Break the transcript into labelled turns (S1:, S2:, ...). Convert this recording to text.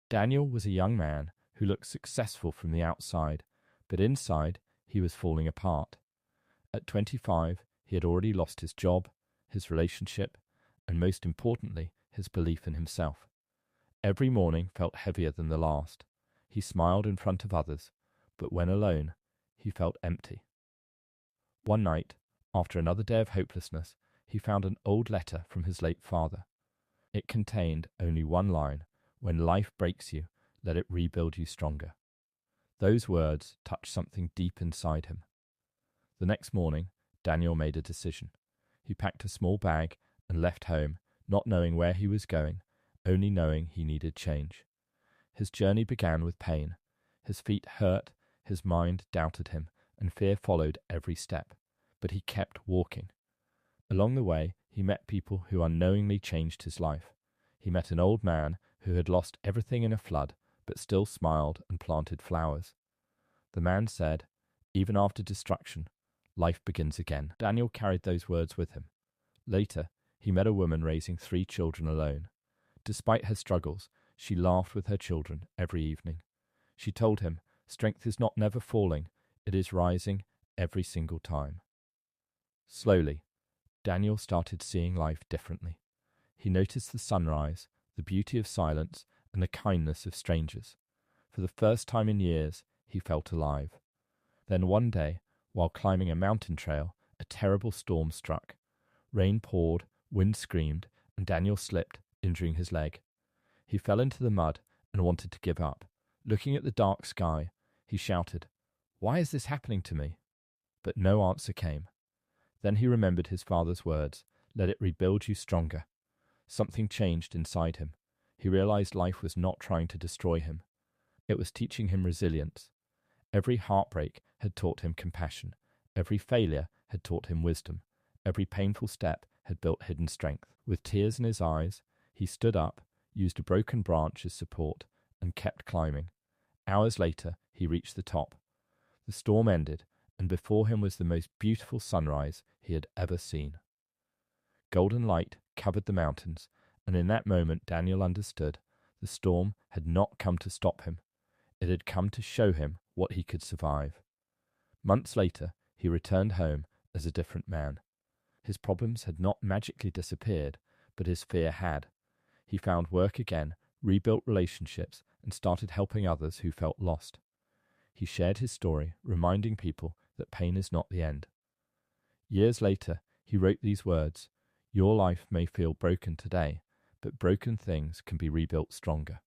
S1: Daniel was a young man who looked successful from the outside, but inside he was falling apart. At 25, he had already lost his job, his relationship, and most importantly, his belief in himself. Every morning felt heavier than the last. He smiled in front of others, but when alone, he felt empty. One night, after another day of hopelessness, he found an old letter from his late father. It contained only one line: "When life breaks you, let it rebuild you stronger." Those words touched something deep inside him. The next morning, Daniel made a decision. He packed a small bag and left home, not knowing where he was going, only knowing he needed change. His journey began with pain. His feet hurt, his mind doubted him, and fear followed every step. But he kept walking. Along the way, he met people who unknowingly changed his life. He met an old man who had lost everything in a flood, but still smiled and planted flowers. The man said, "Even after destruction, life begins again." Daniel carried those words with him. Later, he met a woman raising 3 children alone. Despite her struggles, she laughed with her children every evening. She told him, strength is not never falling, it is rising every single time. Slowly, Daniel started seeing life differently. He noticed the sunrise, the beauty of silence, and the kindness of strangers. For the first time in years, he felt alive. Then one day, while climbing a mountain trail, a terrible storm struck. Rain poured, wind screamed, and Daniel slipped, injuring his leg. He fell into the mud and wanted to give up. Looking at the dark sky, he shouted, "Why is this happening to me?" But no answer came. Then he remembered his father's words, "Let it rebuild you stronger." Something changed inside him. He realized life was not trying to destroy him. It was teaching him resilience. Every heartbreak had taught him compassion. Every failure had taught him wisdom. Every painful step had built hidden strength. With tears in his eyes, he stood up, used a broken branch as support, and kept climbing. Hours later, he reached the top. The storm ended, and before him was the most beautiful sunrise he had ever seen. Golden light covered the mountains, and in that moment Daniel understood the storm had not come to stop him. It had come to show him what he could survive. Months later, he returned home as a different man. His problems had not magically disappeared, but his fear had. He found work again, rebuilt relationships, and started helping others who felt lost. He shared his story, reminding people that pain is not the end. Years later, he wrote these words: "Your life may feel broken today, but broken things can be rebuilt stronger."